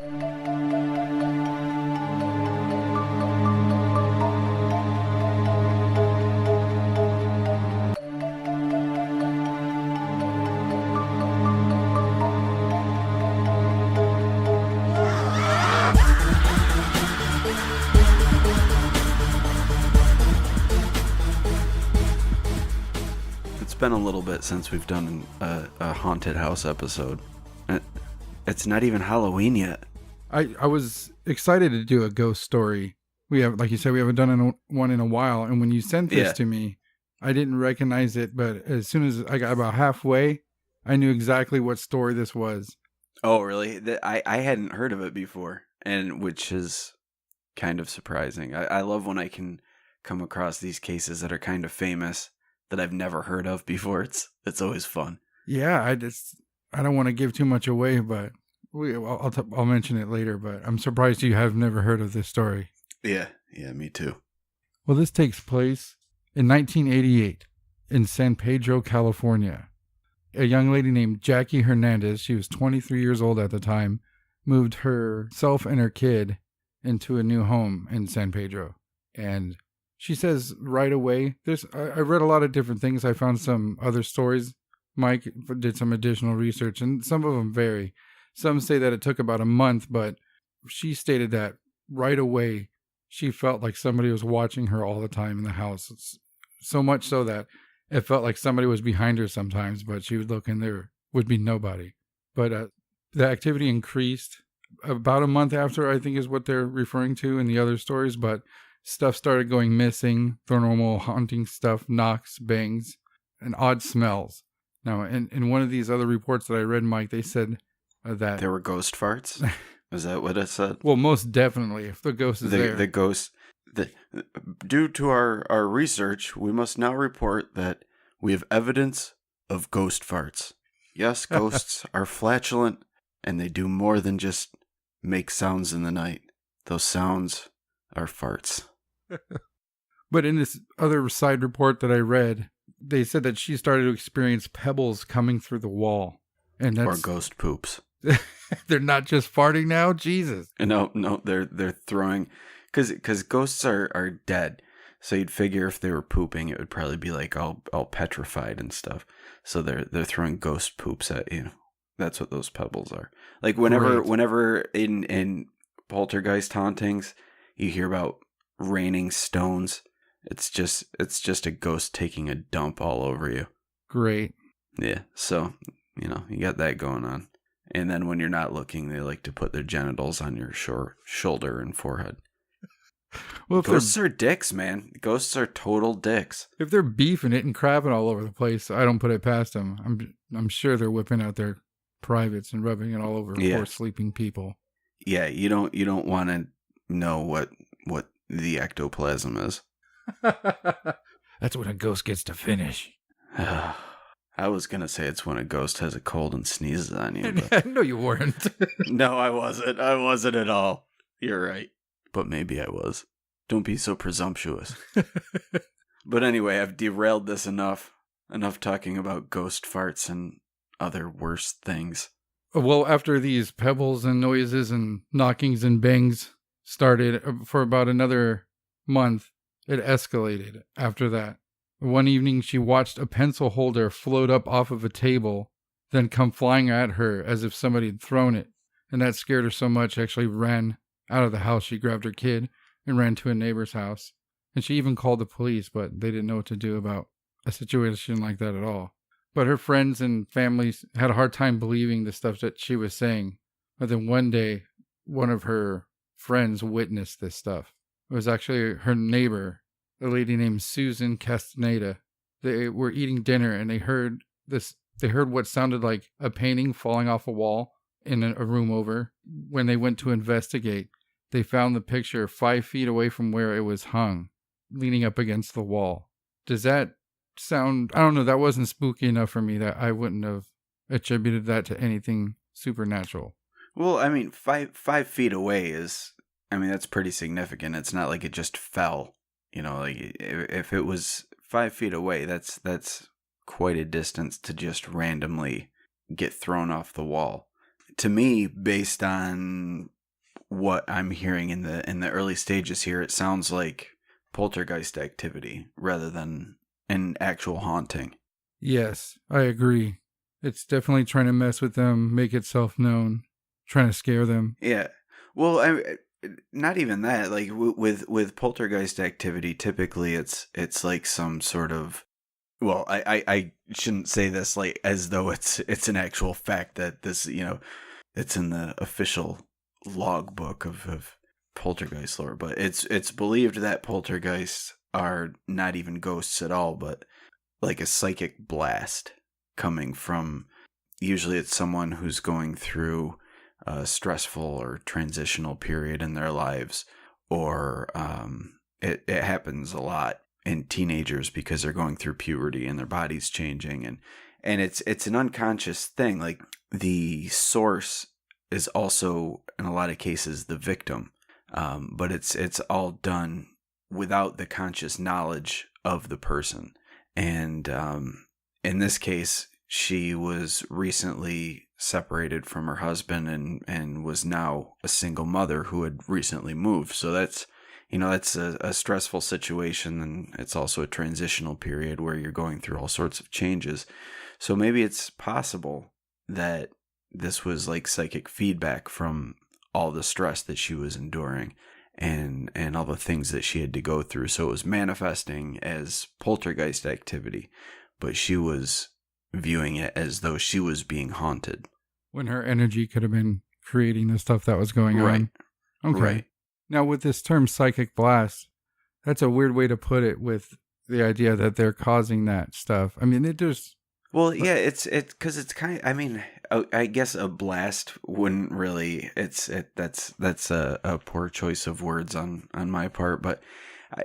It's been a little bit since we've done a haunted house episode. It's not even Halloween yet. I was excited to do a ghost story. We have, like you said, we haven't done one in a while. And when you sent this to me, I didn't recognize it. But as soon as I got about halfway, I knew exactly what story this was. Oh, really? I hadn't heard of it before, and which is kind of surprising. I love when I can come across these cases that are kind of famous that I've never heard of before. It's always fun. Yeah, I don't want to give too much away, but I'll mention it later. But I'm surprised you have never heard of this story. Yeah, me too. Well, this takes place in 1988 in San Pedro, California. A young lady named Jackie Hernandez, she was 23 years old at the time, moved herself and her kid into a new home in San Pedro. And she says right away, I read a lot of different things. I found some other stories. Mike did some additional research, and some of them vary. Some say that it took about a month, but she stated that right away she felt like somebody was watching her all the time in the house. So much so that it felt like somebody was behind her sometimes, but she would look and there would be nobody. But the activity increased about a month after, I think is what they're referring to in the other stories, but stuff started going missing, the normal haunting stuff, knocks, bangs, and odd smells. Now, in one of these other reports that I read, Mike, they said that there were ghost farts. Is that what it said? Well, most definitely, if the ghost is there. The ghost. Due to our research, we must now report that we have evidence of ghost farts. Yes, ghosts are flatulent, and they do more than just make sounds in the night. Those sounds are farts. But in this other side report that I read, they said that she started to experience pebbles coming through the wall. Or ghost poops. They're not just farting now? Jesus. No, they're throwing... Because ghosts are dead. So you'd figure if they were pooping, it would probably be like all petrified and stuff. So they're throwing ghost poops at you. That's what those pebbles are. Like whenever in Poltergeist hauntings, you hear about raining stones. It's just a ghost taking a dump all over you. Great. Yeah. So, you got that going on. And then when you're not looking, they like to put their genitals on your shoulder and forehead. Well, ghosts are dicks, man. Ghosts are total dicks. If they're beefing it and crapping all over the place, I don't put it past them. I'm sure they're whipping out their privates and rubbing it all over poor sleeping people. Yeah, you don't want to know what the ectoplasm is. That's when a ghost gets to finish. I was gonna say it's when a ghost has a cold and sneezes on you. But... No, you weren't. No, I wasn't. I wasn't at all. You're right. But maybe I was. Don't be so presumptuous. But anyway, I've derailed this enough. Enough talking about ghost farts and other worse things. Well, after these pebbles and noises and knockings and bangs started for about another month, it escalated after that. One evening, she watched a pencil holder float up off of a table, then come flying at her as if somebody had thrown it. And that scared her so much, she actually ran out of the house. She grabbed her kid and ran to a neighbor's house. And she even called the police, but they didn't know what to do about a situation like that at all. But her friends and family had a hard time believing the stuff that she was saying. But then one day, one of her friends witnessed this stuff. It was actually her neighbor, a lady named Susan Castaneda. They were eating dinner and they heard this. They heard what sounded like a painting falling off a wall in a room over. When they went to investigate, they found the picture 5 feet away from where it was hung, leaning up against the wall. Does that sound... I don't know, that wasn't spooky enough for me that I wouldn't have attributed that to anything supernatural. Well, I mean, 5 feet away is... I mean, that's pretty significant. It's not like it just fell. Like if it was 5 feet away, that's quite a distance to just randomly get thrown off the wall. to me, based on what I'm hearing in the early stages here, it sounds like poltergeist activity rather than an actual haunting. Yes, I agree. It's definitely trying to mess with them, make itself known, trying to scare them. Yeah. Well, not even that. Like with poltergeist activity, typically it's like some sort of. Well, I shouldn't say this like as though it's an actual fact that this, it's in the official logbook of poltergeist lore, but it's believed that poltergeists are not even ghosts at all, but like a psychic blast coming from, usually it's someone who's going through a stressful or transitional period in their lives, or it happens a lot in teenagers because they're going through puberty and their body's changing, and it's an unconscious thing. Like the source is also in a lot of cases the victim, but it's all done without the conscious knowledge of the person. And in this case, she was recently separated from her husband and was now a single mother who had recently moved. So that's a stressful situation, and it's also a transitional period where you're going through all sorts of changes. So maybe it's possible that this was like psychic feedback from all the stress that she was enduring and all the things that she had to go through. So it was manifesting as poltergeist activity, but she was viewing it as though she was being haunted. When her energy could have been creating the stuff that was going Right. on. Okay. Right. Now, with this term psychic blast, that's a weird way to put it with the idea that they're causing that stuff. I mean, it just. Well, yeah, it's because it's kind of. I mean, I guess a blast wouldn't really. That's a poor choice of words on my part, but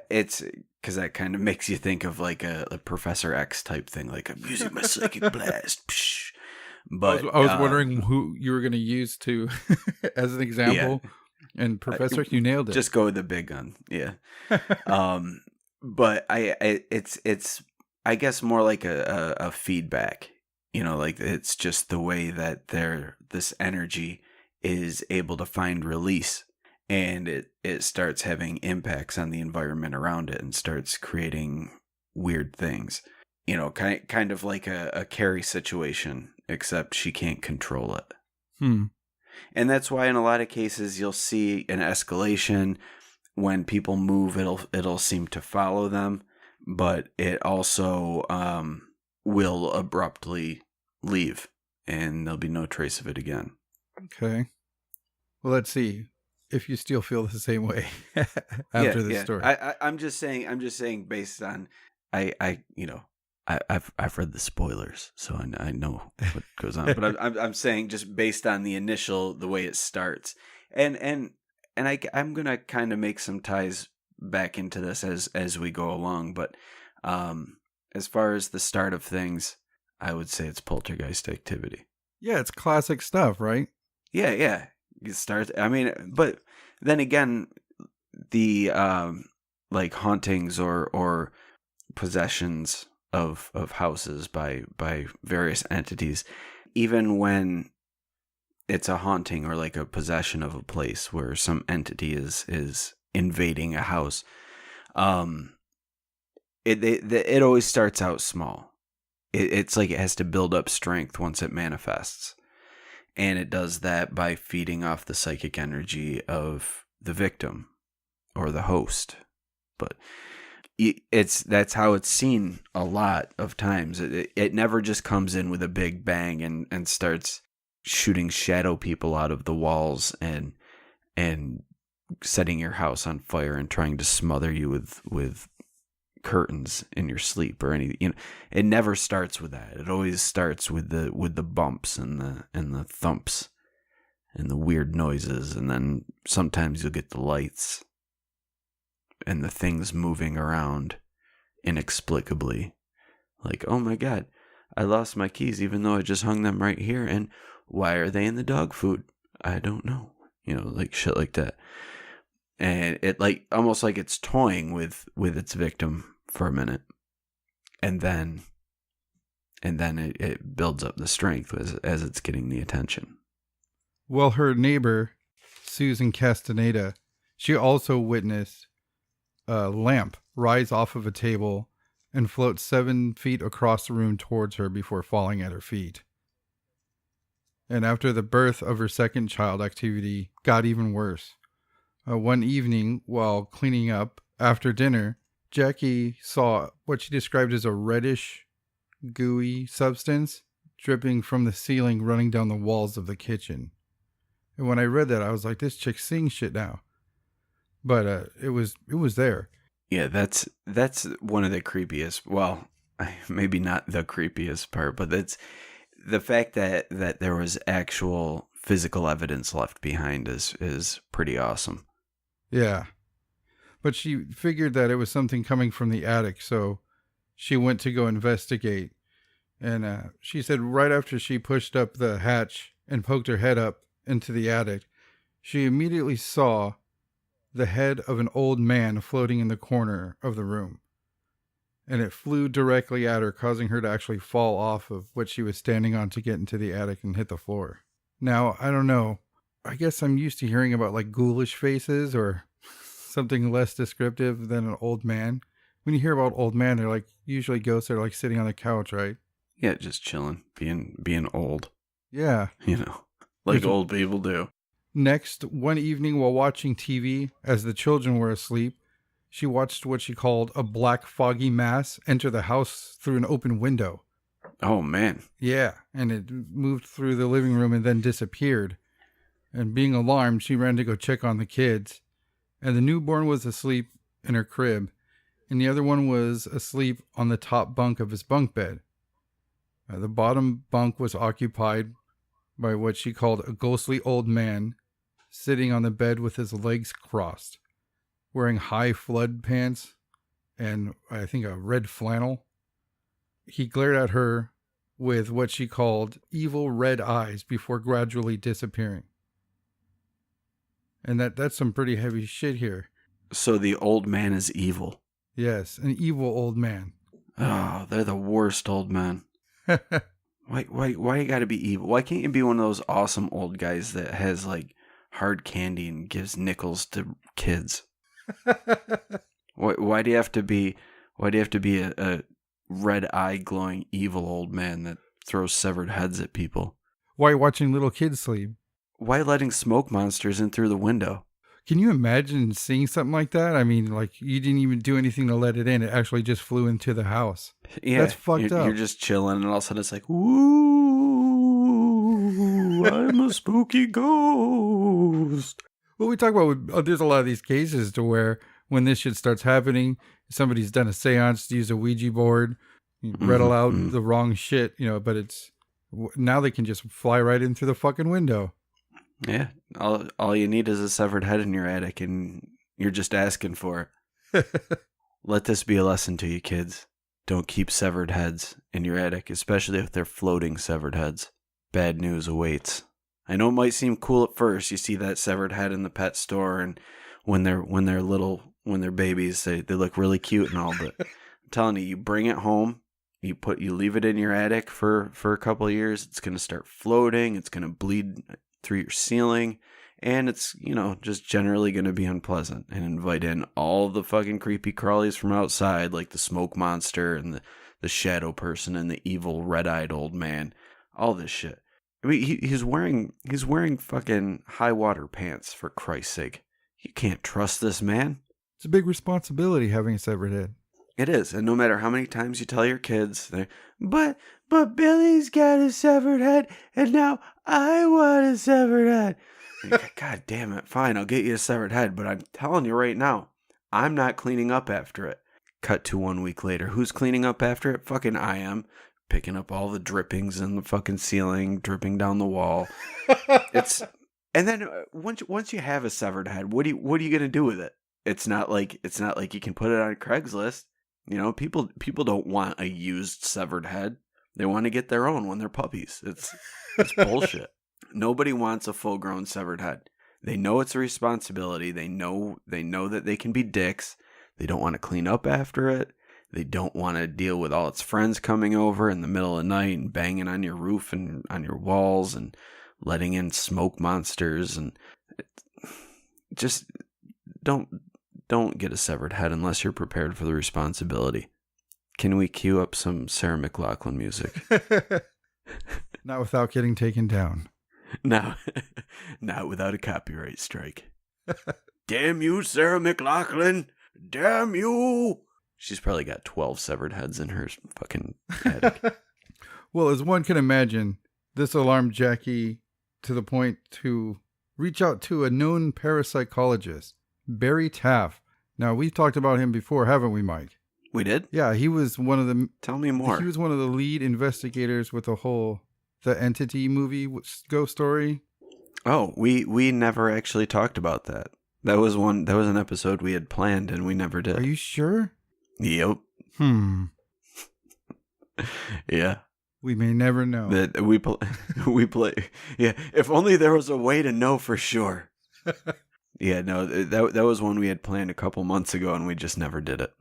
it's because that kind of makes you think of like a Professor X type thing, like I'm using my psychic blast. Psh. But I was wondering who you were going to use to as an example. Yeah. And Professor, you nailed it. Just go with the big gun, yeah. But it's I guess more like a feedback, like it's just the way that this energy is able to find release, and it starts having impacts on the environment around it and starts creating weird things, kind of like a Carrie situation, except she can't control it. And that's why in a lot of cases you'll see an escalation. When people move, it'll seem to follow them, but it also will abruptly leave, and there'll be no trace of it again. Okay. Well, let's see if you still feel the same way after this story. I'm just saying based on I've read the spoilers, so I know what goes on. But I'm saying just based on the way it starts, and I'm gonna kind of make some ties back into this as we go along. But as far as the start of things, I would say it's poltergeist activity. Yeah, it's classic stuff, right? Yeah. It starts. I mean, but then again, the like hauntings or possessions of houses by various entities, even when it's a haunting or like a possession of a place where some entity is invading a house, it always starts out small. It's like it has to build up strength once it manifests, and it does that by feeding off the psychic energy of the victim or the host. But that's how it's seen a lot of times. It never just comes in with a big bang and starts shooting shadow people out of the walls and setting your house on fire and trying to smother you with curtains in your sleep or anything. It never starts with that. It always starts with the bumps and the thumps and the weird noises, and then sometimes you'll get the lights and the things moving around inexplicably. Like, oh my God, I lost my keys even though I just hung them right here. And why are they in the dog food? I don't know. Like shit like that. And it like almost like it's toying with its victim for a minute. And then it builds up the strength as it's getting the attention. Well, her neighbor, Susan Castaneda, she also witnessed a lamp rise off of a table and float 7 feet across the room towards her before falling at her feet. And after the birth of her second child, activity got even worse. One evening, while cleaning up after dinner, Jackie saw what she described as a reddish, gooey substance dripping from the ceiling running down the walls of the kitchen. And when I read that, I was like, this chick's seeing shit now. But it was there. Yeah, that's one of the creepiest. Well, maybe not the creepiest part, but that's the fact that there was actual physical evidence left behind is pretty awesome. Yeah. But she figured that it was something coming from the attic, so she went to go investigate. And she said right after she pushed up the hatch and poked her head up into the attic, she immediately saw the head of an old man floating in the corner of the room. And it flew directly at her, causing her to actually fall off of what she was standing on to get into the attic and hit the floor. Now, I don't know. I guess I'm used to hearing about like ghoulish faces or something less descriptive than an old man. When you hear about old man, they're like usually ghosts are like sitting on the couch, right? Yeah, just chilling, being old. Yeah. Like old people do. Next, one evening while watching TV, as the children were asleep, she watched what she called a black foggy mass enter the house through an open window. Oh, man. Yeah, and it moved through the living room and then disappeared. And being alarmed, she ran to go check on the kids. And the newborn was asleep in her crib, and the other one was asleep on the top bunk of his bunk bed. The bottom bunk was occupied by what she called a ghostly old man, sitting on the bed with his legs crossed, wearing high flood pants and I think a red flannel. He glared at her with what she called evil red eyes before gradually disappearing. And that's some pretty heavy shit here. So the old man is evil. Yes, an evil old man. Oh, they're the worst old men. Why you gotta be evil? Why can't you be one of those awesome old guys that has like hard candy and gives nickels to kids? Why do you have to be a red eye glowing evil old man that throws severed heads at people? Why watching little kids sleep? Why letting smoke monsters in through the window? Can you imagine seeing something like that? I mean, like you didn't even do anything to let it in. It actually just flew into the house. Yeah, that's fucked up. You're just chilling, and all of a sudden it's like, ooh, I'm a spooky ghost. Well, we talk about, there's a lot of these cases to where when this shit starts happening, somebody's done a seance, used a Ouija board, read aloud the wrong shit, but it's, now they can just fly right in through the fucking window. Yeah, all you need is a severed head in your attic, and you're just asking for it. Let this be a lesson to you, kids. Don't keep severed heads in your attic, especially if they're floating severed heads. Bad news awaits. I know it might seem cool at first. You see that severed head in the pet store, and when they're babies, they look really cute and all. But I'm telling you, you bring it home, you leave it in your attic for a couple of years. It's gonna start floating. It's gonna bleed through your ceiling, and it's just generally going to be unpleasant and invite in all the fucking creepy crawlies from outside, like the smoke monster and the shadow person and the evil red-eyed old man, all this shit. I mean, he's wearing fucking high water pants, for Christ's sake. You can't trust this man. It's a big responsibility having a severed head. It is, and no matter how many times you tell your kids, but Billy's got a severed head, and now I want a severed head. God damn it, fine, I'll get you a severed head, but I'm telling you right now, I'm not cleaning up after it. Cut to 1 week later. Who's cleaning up after it? Fucking I am. Picking up all the drippings in the fucking ceiling, dripping down the wall. And then once you have a severed head, what are you gonna do with it? It's not like you can put it on Craigslist. People don't want a used severed head. They want to get their own when they're puppies. It's bullshit. Nobody wants a full-grown severed head. They know it's a responsibility. They know that they can be dicks. They don't want to clean up after it. They don't want to deal with all its friends coming over in the middle of the night and banging on your roof and on your walls and letting in smoke monsters, and just don't get a severed head unless you're prepared for the responsibility. Can we cue up some Sarah McLachlan music? Not without getting taken down. No, not without a copyright strike. Damn you, Sarah McLachlan! Damn you! She's probably got 12 severed heads in her fucking attic. Well, as one can imagine, this alarmed Jackie to the point to reach out to a known parapsychologist, Barry Taff. Now, we've talked about him before, haven't we, Mike? We did? Yeah, he was one of the... Tell me more. He was one of the lead investigators with the Entity movie, Ghost Story. Oh, we never actually talked about that. That was an episode we had planned and we never did. Are you sure? Yep. Yeah. We may never know. That we play. Yeah. If only there was a way to know for sure. Yeah. No. That was one we had planned a couple months ago, and we just never did it.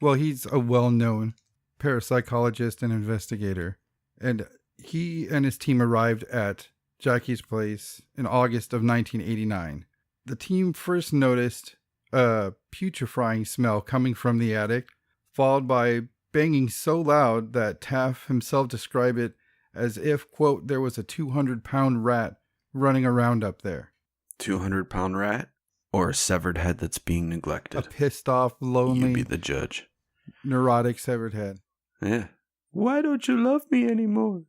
Well, he's a well-known parapsychologist and investigator, and he and his team arrived at Jackie's place in August of 1989. The team first noticed a putrefying smell coming from the attic, followed by banging so loud that Taff himself described it as if, quote, there was a 200-pound rat running around up there. 200-pound rat? Or a severed head that's being neglected? A pissed off, lonely, You be the judge. Neurotic severed head. Yeah. Why don't you love me anymore?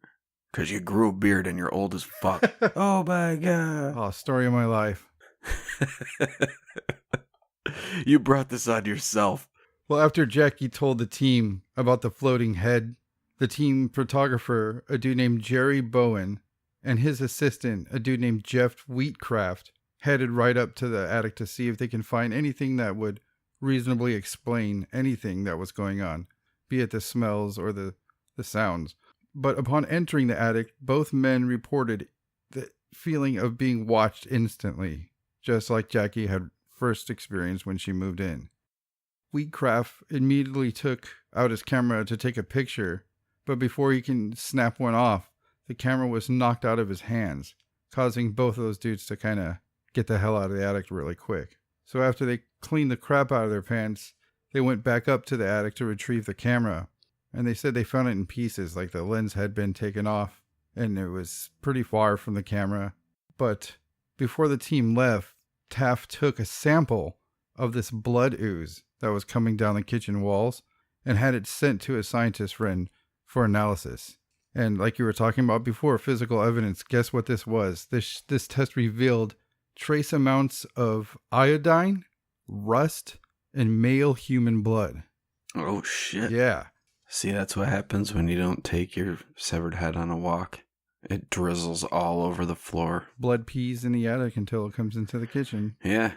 Because you grew a beard and you're old as fuck. Oh my God. Oh, story of my life. You brought this on yourself. Well, after Jackie told the team about the floating head, the team photographer, a dude named Jerry Bowen, and his assistant, a dude named Jeff Wheatcraft, headed right up to the attic to see if they can find anything that would reasonably explain anything that was going on, be it the smells or the sounds. But upon entering the attic, both men reported the feeling of being watched instantly, just like Jackie had first experienced when she moved in. Wheatcraft immediately took out his camera to take a picture, but before he can snap one off, the camera was knocked out of his hands, causing both of those dudes to kind of get the hell out of the attic really quick. So after they cleaned the crap out of their pants, they went back up to the attic to retrieve the camera, and they said they found it in pieces, like the lens had been taken off, and it was pretty far from the camera. But before the team left, Taft took a sample of this blood ooze that was coming down the kitchen walls and had it sent to a scientist friend for analysis. And like you were talking about before, physical evidence, guess what this was? This test revealed trace amounts of iodine, rust, and male human blood. Oh, shit. Yeah. See, that's what happens when you don't take your severed head on a walk. It drizzles all over the floor. Blood pees in the attic until it comes into the kitchen. Yeah.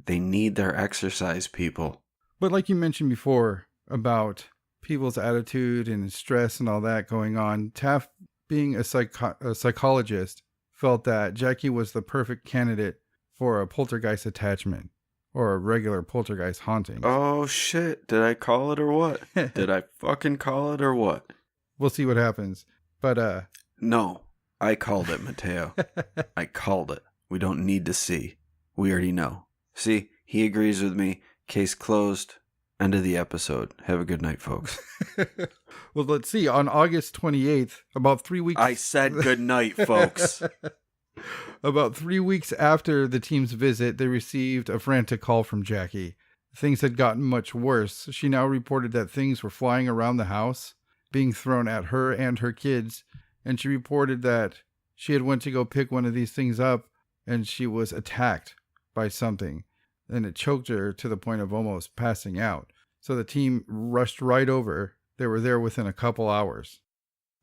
They need their exercise, people. But like you mentioned before about people's attitude and stress and all that going on, Taft, being a psychologist, felt that Jackie was the perfect candidate for a poltergeist attachment or a regular poltergeist haunting. Oh, shit. Did I call it or what? Did I fucking call it or what? We'll see what happens. But, No, I called it, Mateo. I called it. We don't need to see. We already know. See, he agrees with me. Case closed. End of the episode. Have a good night, folks. Well, let's see. On August 28th, about 3 weeks... I said good night, folks. About 3 weeks after the team's visit, they received a frantic call from Jackie. Things had gotten much worse. She now reported that things were flying around the house, being thrown at her and her kids, and she reported that she had went to go pick one of these things up, and she was attacked by something, and it choked her to the point of almost passing out. So the team rushed right over. They were there within a couple hours.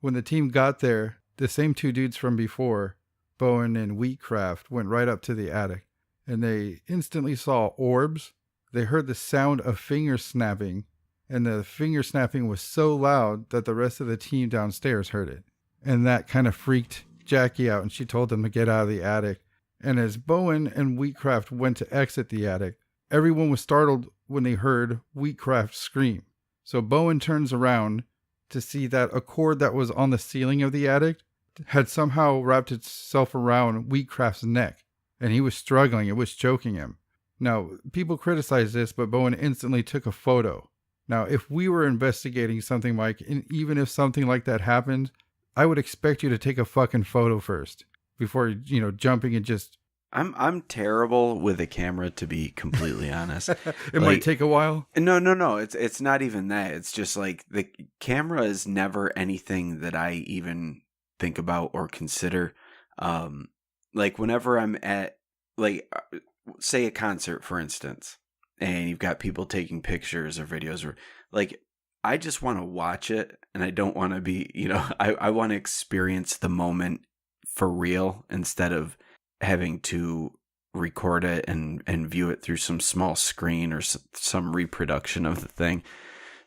When the team got there, the same two dudes from before, Bowen and Wheatcraft, went right up to the attic, and they instantly saw orbs. They heard the sound of finger snapping, and the finger snapping was so loud that the rest of the team downstairs heard it. And that kind of freaked Jackie out, and she told them to get out of the attic. And as Bowen and Wheatcraft went to exit the attic, everyone was startled when they heard Wheatcraft scream. So Bowen turns around to see that a cord that was on the ceiling of the attic had somehow wrapped itself around Wheatcraft's neck, and he was struggling. It was choking him. Now, people criticize this, but Bowen instantly took a photo. Now, if we were investigating something, Mike, and even if something like that happened, I would expect you to take a fucking photo first before, jumping and just... I'm terrible with a camera, to be completely honest. It might take a while. No. It's not even that. It's just like the camera is never anything that I even think about or consider. Like whenever I'm at, like, say a concert, for instance, and you've got people taking pictures or videos, or like, I just want to watch it, and I don't want to be, I want to experience the moment for real instead of having to record it and view it through some small screen or some reproduction of the thing.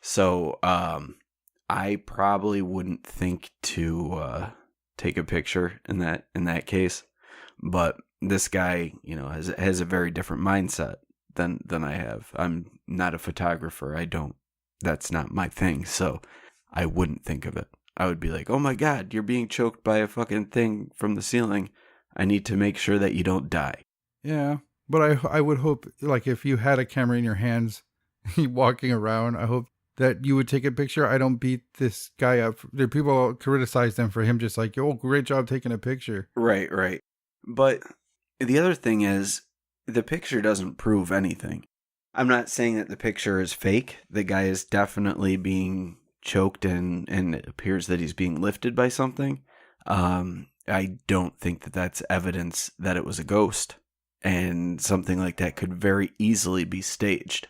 So I probably wouldn't think to take a picture in that case. But this guy, has a very different mindset than I have. I'm not a photographer. That's not my thing. So I wouldn't think of it. I would be like, oh my God, you're being choked by a fucking thing from the ceiling. I need to make sure that you don't die. Yeah, but I would hope, like, if you had a camera in your hands, walking around, I hope that you would take a picture. I don't beat this guy up. There, people criticize them for him just like, oh, great job taking a picture. Right. But the other thing is, the picture doesn't prove anything. I'm not saying that the picture is fake. The guy is definitely being choked and it appears that he's being lifted by something. I don't think that that's evidence that it was a ghost, and something like that could very easily be staged.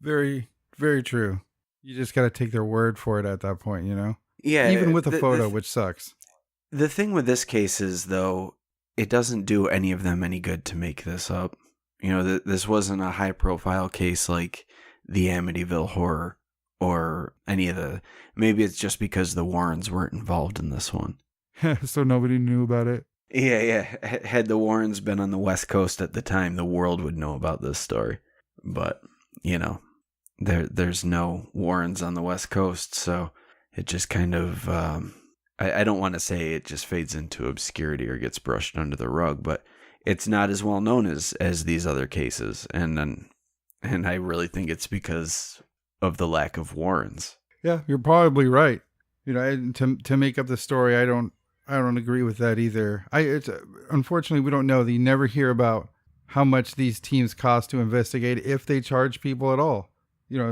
Very, very true. You just got to take their word for it at that point, Yeah. Even with a photo, which sucks. The thing with this case is, though, it doesn't do any of them any good to make this up. This wasn't a high-profile case like the Amityville Horror or any of the... Maybe it's just because the Warrens weren't involved in this one. So nobody knew about it. Yeah. Had the Warrens been on the West Coast at the time, the world would know about this story. But, there's no Warrens on the West Coast, so it just kind of... I don't want to say it just fades into obscurity or gets brushed under the rug, but it's not as well known as these other cases. And I really think it's because of the lack of Warrens. Yeah, you're probably right. To make up the story, I don't agree with that either. Unfortunately, we don't know. You never hear about how much these teams cost to investigate, if they charge people at all.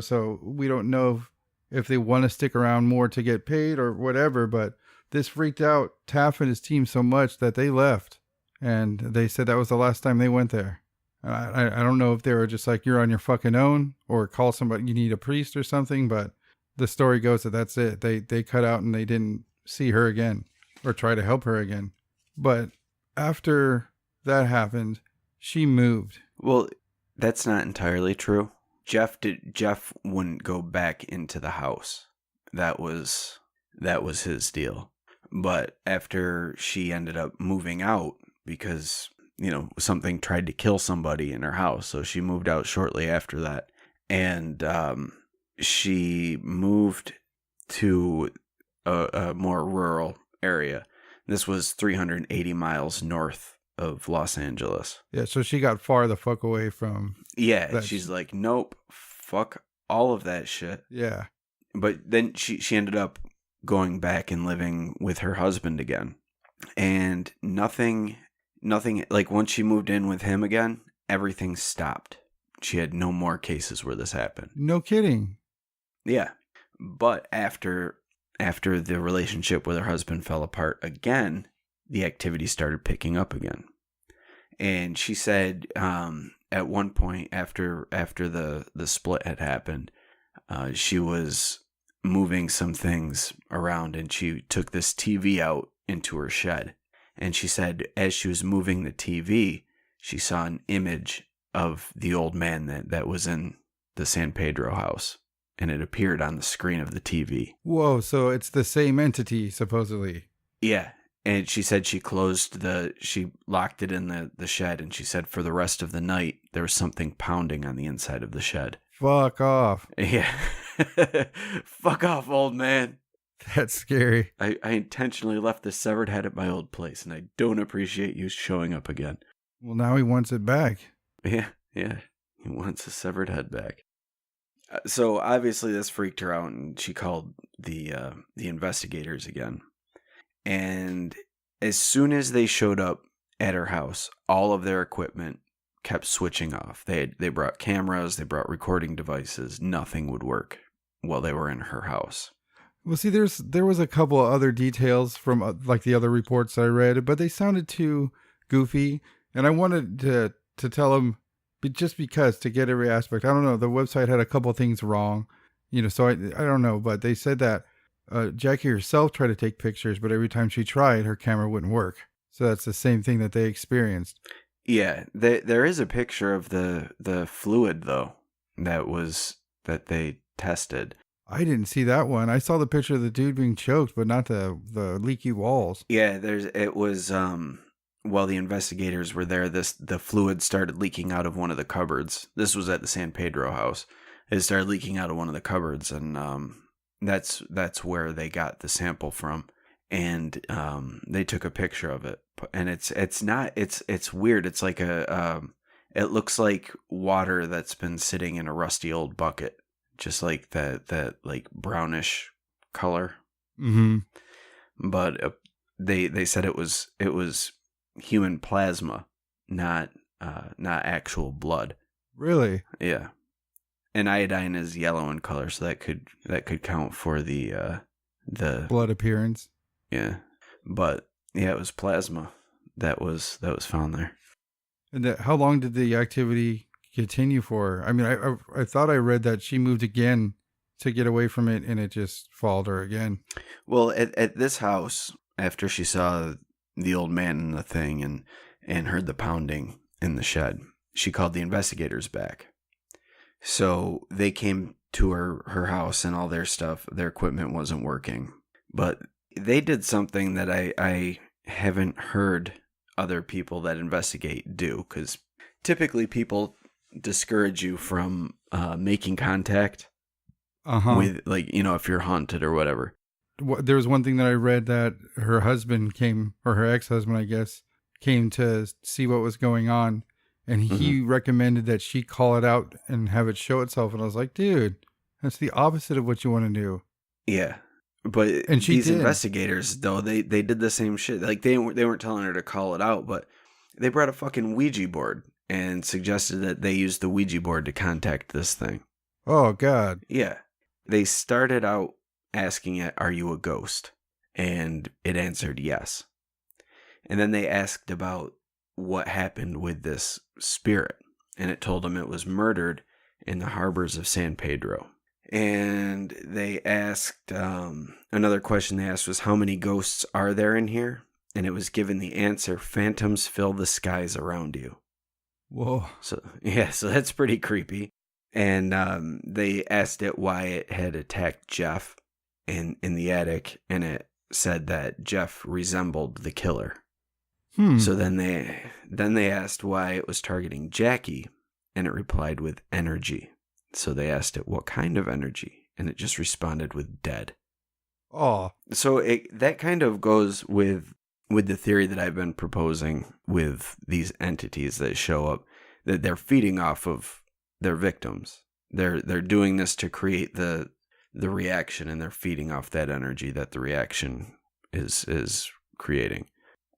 So we don't know if they want to stick around more to get paid or whatever. But this freaked out Taff and his team so much that they left, and they said that was the last time they went there. I don't know if they were just like, you're on your fucking own, or call somebody, you need a priest or something, but the story goes that that's it. They cut out and they didn't see her again or try to help her again. But after that happened, she moved. Well, that's not entirely true. Jeff wouldn't go back into the house. That was his deal. But after she ended up moving out because, something tried to kill somebody in her house, so she moved out shortly after that. And she moved to a more rural area. This was 380 miles north of Los Angeles. Yeah, so she got far the fuck away from... Yeah, she's like, nope, fuck all of that shit. Yeah. But then she ended up going back and living with her husband again. And nothing, like once she moved in with him again, everything stopped. She had no more cases where this happened. No kidding. Yeah. But after the relationship with her husband fell apart again, the activity started picking up again. And she said at one point after the split had happened, she was moving some things around, and she took this TV out into her shed. And she said as she was moving the TV, she saw an image of the old man that was in the San Pedro house. And it appeared on the screen of the TV. Whoa, so it's the same entity, supposedly. Yeah. And she said she locked it in the shed, and she said for the rest of the night, there was something pounding on the inside of the shed. Fuck off. Yeah. Fuck off, old man. That's scary. I intentionally left the severed head at my old place, and I don't appreciate you showing up again. Well, now he wants it back. Yeah. He wants a severed head back. So obviously this freaked her out, and she called the investigators again. And as soon as they showed up at her house, all of their equipment kept switching off. They brought cameras, they brought recording devices. Nothing would work while they were in her house. Well, see, there was a couple of other details from like the other reports I read, but they sounded too goofy, and I wanted to tell them, just because, to get every aspect. I don't know. The website had a couple things wrong, so I don't know, but they said that Jackie herself tried to take pictures, but every time she tried, her camera wouldn't work. So that's the same thing that they experienced. Yeah, there is a picture of the fluid though that they tested. I didn't see that one. I saw the picture of the dude being choked, but not the leaky walls. Yeah, it was while the investigators were there, the fluid started leaking out of one of the cupboards. This was at the San Pedro house. It started leaking out of one of the cupboards, and that's where they got the sample from. And they took a picture of it, and it's weird. It's like it looks like water that's been sitting in a rusty old bucket, just like that like brownish color. Mm-hmm. But they said it was human plasma, not actual blood. Really? Yeah. And iodine is yellow in color, so that could count for the blood appearance. Yeah. But yeah, it was plasma that was found there. And how long did the activity continue for? I mean, I thought I read that she moved again to get away from it, and it just followed her again. Well, at this house, after she saw the old man in the thing and heard the pounding in the shed, she called the investigators back. So they came to her house, and all their stuff, their equipment wasn't working. But they did something that I haven't heard other people that investigate do, because typically people discourage you from making contact with, like, if you're haunted or whatever. There was one thing that I read, that her husband came, or her ex-husband, I guess, came to see what was going on, and he recommended that she call it out and have it show itself. And I was like, dude, that's the opposite of what you want to do. Yeah. But and these investigators, though, they did the same shit. Like, they weren't telling her to call it out, but they brought a fucking Ouija board and suggested that they use the Ouija board to contact this thing. Oh, God. Yeah. They started out asking it, "Are you a ghost?" And it answered yes. And then they asked about what happened with this spirit, and it told them it was murdered in the harbors of San Pedro. And they asked, another question they asked was, "How many ghosts are there in here?" And it was given the answer, "Phantoms fill the skies around you." Whoa. So that's pretty creepy. And they asked it why it had attacked Jeff in the attic, and it said that Jeff resembled the killer. So then they asked why it was targeting Jackie, and it replied with energy. So they asked it what kind of energy, and it just responded with dead. Oh. So that kind of goes with the theory that I've been proposing with these entities that show up, that they're feeding off of their victims. They're doing this to create the reaction, and they're feeding off that energy that the reaction is creating.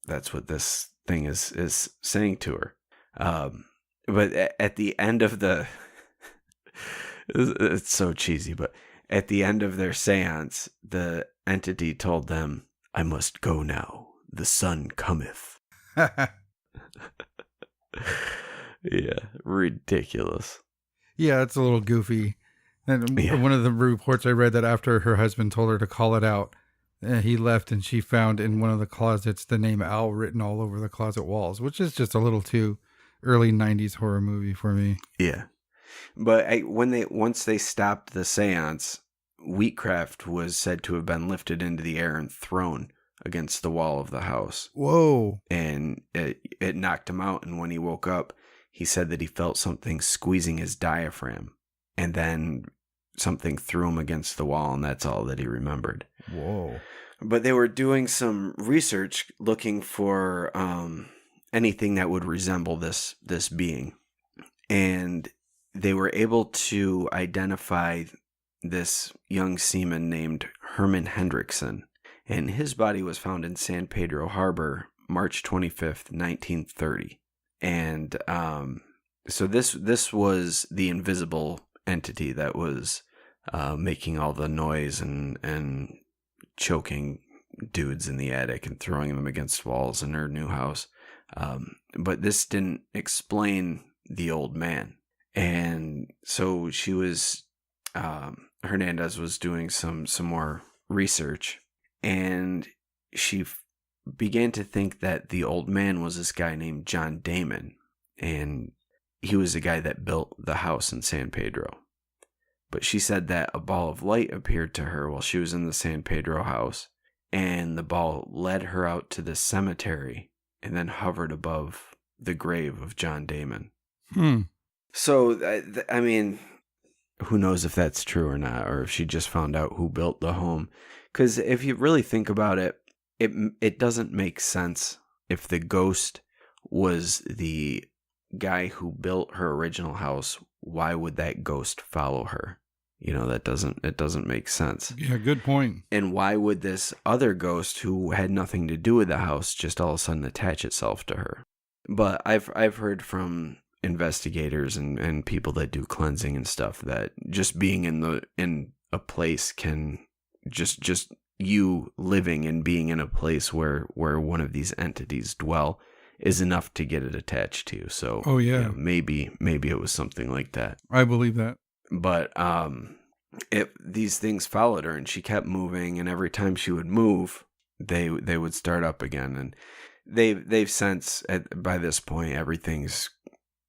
That's what this thing is saying to her. But at the end of the it's so cheesy, but at the end of their seance, the entity told them, "I must go now. The sun cometh." Yeah, ridiculous. Yeah, it's a little goofy. And one of the reports I read, that after her husband told her to call it out, he left, and she found in one of the closets the name Al written all over the closet walls, which is just a little too early 90s horror movie for me. Yeah. But once they stopped the seance, Wheatcraft was said to have been lifted into the air and thrown against the wall of the house. Whoa. And it knocked him out, and when he woke up, he said that he felt something squeezing his diaphragm. And then something threw him against the wall, and that's all that he remembered. Whoa. But they were doing some research looking for anything that would resemble this being. And they were able to identify this young seaman named Herman Hendrickson. And his body was found in San Pedro Harbor, March 25th, 1930. And so this was the invisible entity that was making all the noise and choking dudes in the attic and throwing them against walls in her new house. But this didn't explain the old man. And so she was, Hernandez was doing some more research, and she began to think that the old man was this guy named John Damon, and he was the guy that built the house in San Pedro. But she said that a ball of light appeared to her while she was in the San Pedro house, and the ball led her out to the cemetery and then hovered above the grave of John Damon. So, I mean, who knows if that's true or not, or if she just found out who built the home. Because if you really think about it, it doesn't make sense if the ghost was the guy who built her original house. Why would that ghost follow her? You know, it doesn't make sense. Yeah, good point. And why would this other ghost who had nothing to do with the house just all of a sudden attach itself to her? But I've heard from investigators and people that do cleansing and stuff that just being in a place can just you living and being in a place where one of these entities dwell is enough to get it attached to you. So you know, maybe it was something like that. I believe that. But these things followed her, and she kept moving, and every time she would move, they would start up again. And they've since, by this point, everything's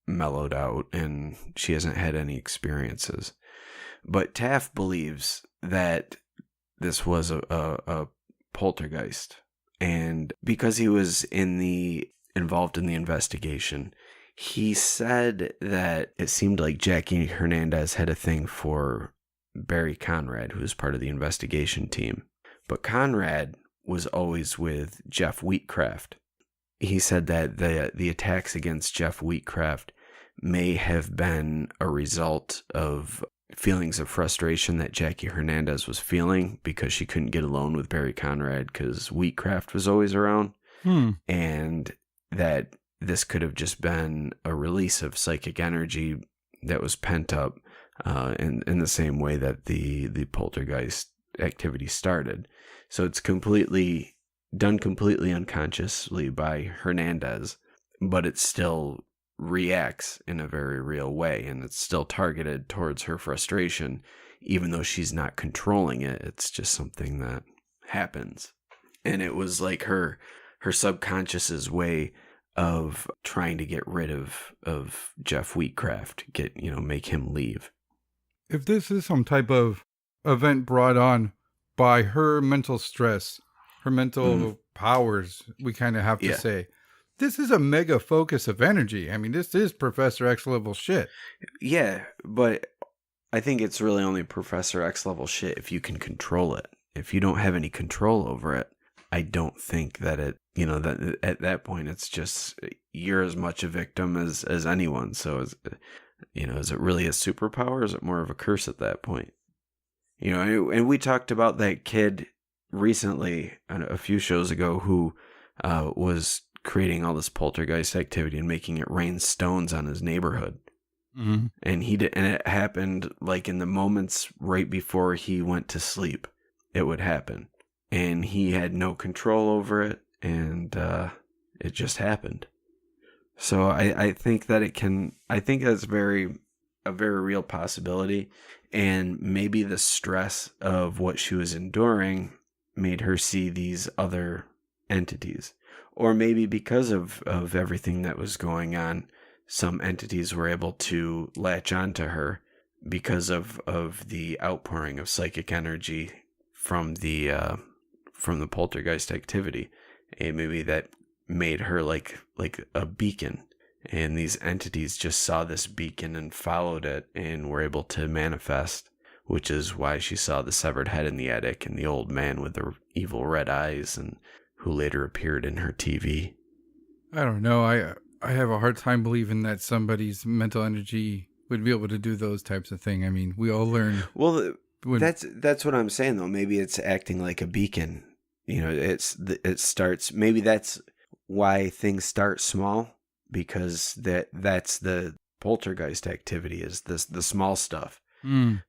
mellowed out, and she hasn't had any experiences. But Taft believes that this was a poltergeist, and because he was involved in the investigation, he said that it seemed like Jackie Hernandez had a thing for Barry Conrad, who was part of the investigation team. But Conrad was always with Jeff Wheatcraft. He said that the attacks against Jeff Wheatcraft may have been a result of feelings of frustration that Jackie Hernandez was feeling because she couldn't get alone with Barry Conrad because Wheatcraft was always around. And that this could have just been a release of psychic energy that was pent up in the same way that the poltergeist activity started. So it's done completely unconsciously by Hernandez, but it still reacts in a very real way, and it's still targeted towards her frustration, even though she's not controlling it. It's just something that happens. And it was like her subconscious's way of trying to get rid of Jeff Wheatcraft, make him leave. If this is some type of event brought on by her mental stress, her mental powers, we kind of have to say, this is a mega focus of energy. I mean, this is Professor X level shit. Yeah, but I think it's really only Professor X level shit if you can control it. If you don't have any control over it, I don't think that that at that point it's just you're as much a victim as anyone. So is it really a superpower, or is it more of a curse at that point? And we talked about that kid recently a few shows ago who was creating all this poltergeist activity and making it rain stones on his neighborhood. Mm-hmm. And it happened like in the moments right before he went to sleep. It would happen. And he had no control over it, and it just happened. So I think that I think that's a very real possibility. And maybe the stress of what she was enduring made her see these other entities. Or maybe because of everything that was going on, some entities were able to latch onto her because of the outpouring of psychic energy from the poltergeist activity. And maybe that made her like a beacon. And these entities just saw this beacon and followed it and were able to manifest which is why she saw the severed head in the attic and the old man with the evil red eyes, and who later appeared in her TV. I don't know. I have a hard time believing that somebody's mental energy would be able to do those types of things. I mean, we all learn. Well, When, that's what I'm saying though. Maybe it's acting like a beacon. It starts. Maybe that's why things start small, because that's the poltergeist activity, is the small stuff.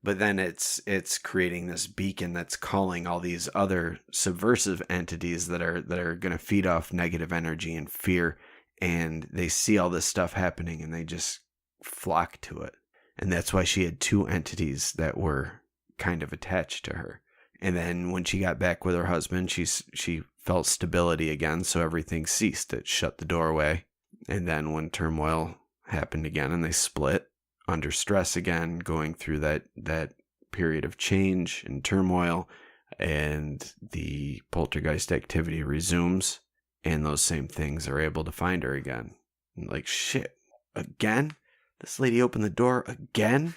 But then it's creating this beacon that's calling all these other subversive entities that are going to feed off negative energy and fear, and they see all this stuff happening and they just flock to it. And that's why she had two entities that were kind of attached to her. And then when she got back with her husband, she felt stability again, so everything ceased. It shut the doorway. And then when turmoil happened again and they split, under stress again, going through that period of change and turmoil, and the poltergeist activity resumes, and those same things are able to find her again. Like, shit, again? This lady opened the door again?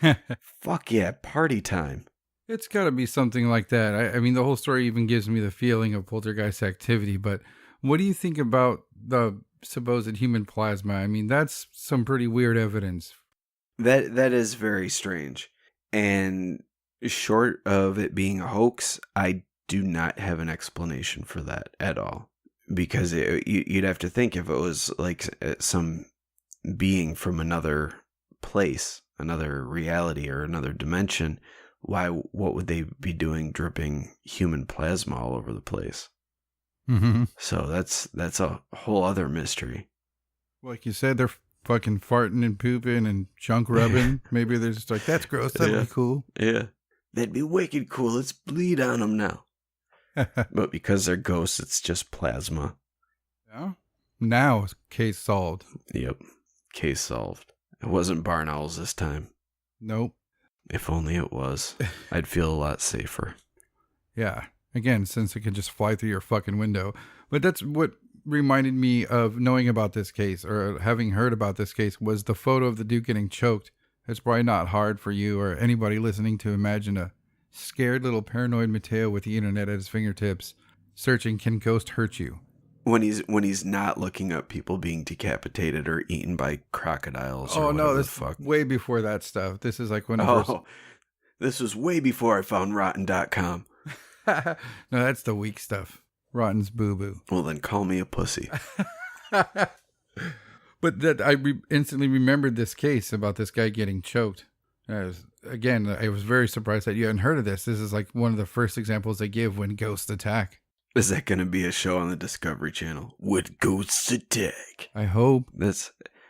Fuck yeah, party time. it's got to be something like that. I mean, the whole story even gives me the feeling of poltergeist activity. But what do you think about the supposed human plasma? I mean, that's some pretty weird evidence. That is very strange. And short of it being a hoax, I do not have an explanation for that at all. Because you'd have to think, if it was like some being from another place, another reality, or another dimension, what would they be doing dripping human plasma all over the place? Mm-hmm. So that's a whole other mystery. Like you said, they're fucking farting and pooping and junk rubbing. Maybe they're just like, that's gross. That'd be cool. Yeah. That'd be wicked cool. Let's bleed on them now. But because they're ghosts, it's just plasma. Yeah. Now, case solved. Yep. Case solved. It wasn't barn owls this time. Nope. If only it was. I'd feel a lot safer. Yeah. Again, since it could just fly through your fucking window. But that's what reminded me of knowing about this case, or having heard about this case, was the photo of the dude getting choked. It's probably not hard for you or anybody listening to imagine a scared little paranoid Mateo with the internet at his fingertips searching, can ghost hurt you? When he's not looking up people being decapitated or eaten by crocodiles. Oh or no, the this fuck. way before that stuff. This is like when I first... This was way before I found Rotten.com. No, that's the weak stuff. Rotten's boo-boo. Well, then call me a pussy. But that I instantly remembered this case about this guy getting choked. I was very surprised that you hadn't heard of this. This is like one of the first examples they give when ghosts attack. Is that going to be a show on the Discovery Channel? Would ghosts attack? I hope.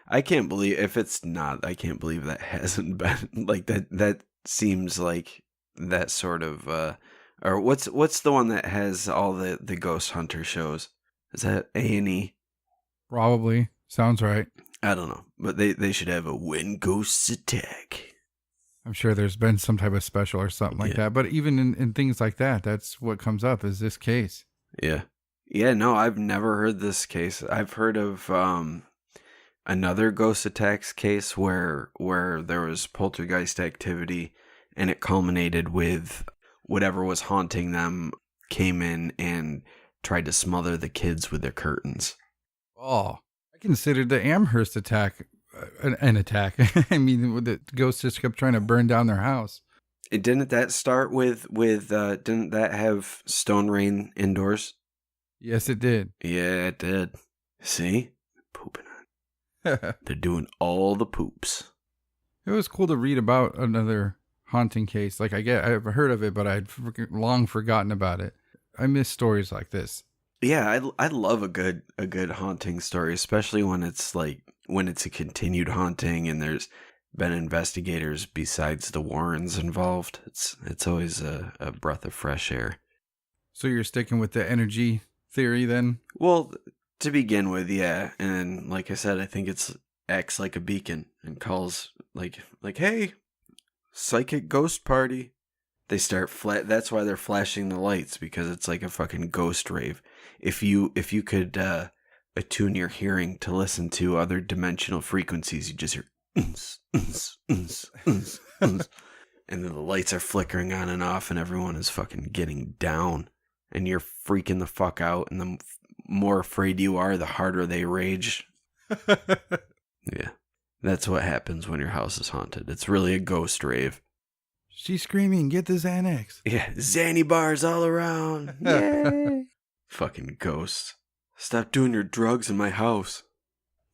I can't believe, if it's not, I can't believe that hasn't been, like, that seems like that sort of, or what's the one that has all the ghost hunter shows? Is that A&E? Probably. Sounds right. I don't know, but they should have a When Ghosts Attack. I'm sure there's been some type of special or something like that. But even in things like that, that's what comes up is this case. Yeah. Yeah, no, I've never heard this case. I've heard of another ghost attacks case where there was poltergeist activity, and it culminated with whatever was haunting them came in and tried to smother the kids with their curtains. Oh, I considered the Amherst attack an attack. I mean, the ghosts just kept trying to burn down their house. Didn't that start with didn't that have stone rain indoors? Yes, it did. Yeah, it did. See? Pooping on. They're doing all the poops. It was cool to read about another haunting case. Like I've heard of it, but I'd long forgotten about it. I miss stories like this. Yeah, I love a good haunting story, especially when it's a continued haunting and there's been investigators besides the Warrens involved. It's always a breath of fresh air. So you're sticking with the energy theory then? Well, to begin with, yeah. And like I said, I think it acts like a beacon and calls like, hey, psychic ghost party. They start that's why they're flashing the lights, because it's like a fucking ghost rave. If you could attune your hearing to listen to other dimensional frequencies, you just hear and then the lights are flickering on and off, and everyone is fucking getting down, and you're freaking the fuck out, and the more afraid you are, the harder they rage. Yeah. That's what happens when your house is haunted. It's really a ghost rave. She's screaming, get the Xanax. Yeah, Xanny bars all around. Yay. Fucking ghosts. Stop doing your drugs in my house.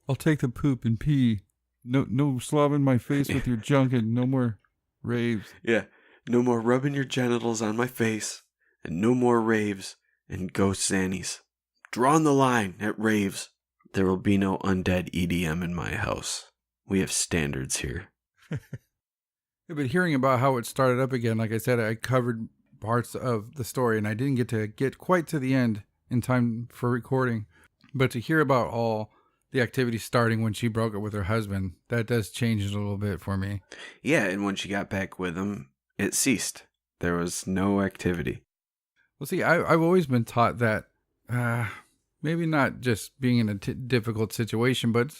I'll take the poop and pee. No slobbing my face with your junk and no more raves. Yeah, no more rubbing your genitals on my face. And no more raves and ghost Xannies. Drawing the line at raves. There will be no undead EDM in my house. We have standards here. Yeah, but hearing about how it started up again, like I said, I covered parts of the story and I didn't get quite to the end in time for recording. But to hear about all the activity starting when she broke up with her husband, that does change it a little bit for me. Yeah, and when she got back with him, it ceased. There was no activity. Well, see, I've always been taught that maybe not just being in a difficult situation, but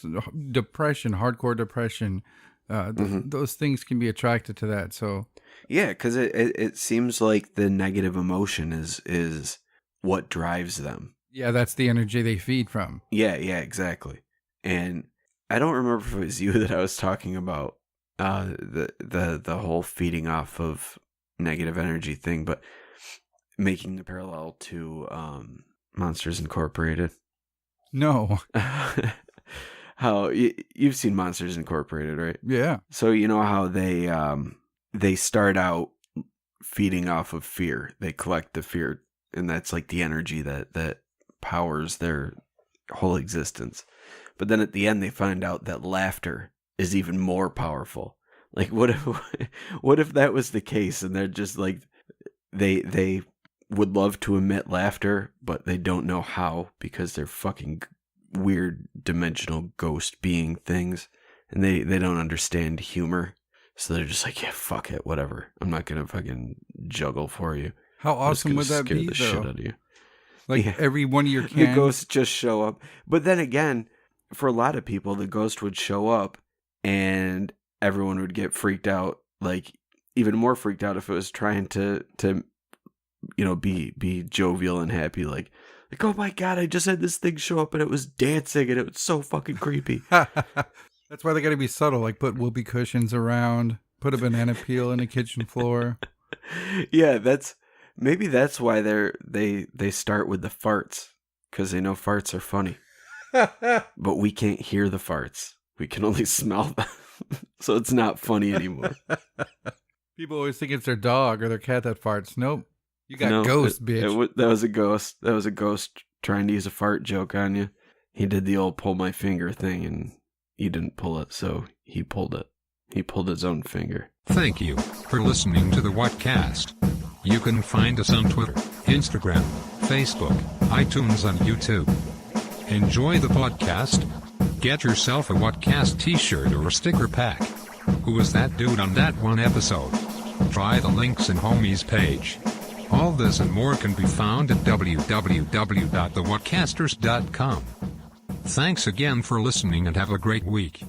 depression, hardcore depression, those things can be attracted to that. So yeah, because it seems like the negative emotion is what drives them. Yeah, that's the energy they feed from. Yeah, exactly. And I don't remember if it was you that I was talking about the whole feeding off of negative energy thing, but making the parallel to Monsters Incorporated. No. How you've seen Monsters Incorporated, right? Yeah. So you know how they start out feeding off of fear. They collect the fear, and that's like the energy that powers their whole existence. But then at the end, they find out that laughter is even more powerful. Like, what if that was the case, and they're just like they would love to emit laughter, but they don't know how because they're fucking weird dimensional ghost being things, and they don't understand humor, so they're just like, yeah, fuck it, whatever. I'm not gonna fucking juggle for you. How awesome would that be, though? Shit out of you. Like, yeah. Every one of your cans. The ghosts just show up. But then again, for a lot of people, the ghost would show up and everyone would get freaked out, like even more freaked out if it was trying to be jovial and happy, like, oh my god, I just had this thing show up and it was dancing and it was so fucking creepy. That's why they got to be subtle, like put whoopee cushions around, put a banana peel in a kitchen floor. Yeah, maybe that's why they start with the farts, because they know farts are funny. But we can't hear the farts. We can only smell them. So it's not funny anymore. People always think it's their dog or their cat that farts. Nope. You got ghost, bitch. That was a ghost. That was a ghost trying to use a fart joke on you. He did the old pull my finger thing, and you didn't pull it, so he pulled it. He pulled his own finger. Thank you for listening to the Whatcast. You can find us on Twitter, Instagram, Facebook, iTunes, and YouTube. Enjoy the podcast. Get yourself a Whatcast t-shirt or a sticker pack. Who was that dude on that one episode? Try the links in Homie's page. All this and more can be found at www.thewhatcasters.com. Thanks again for listening and have a great week.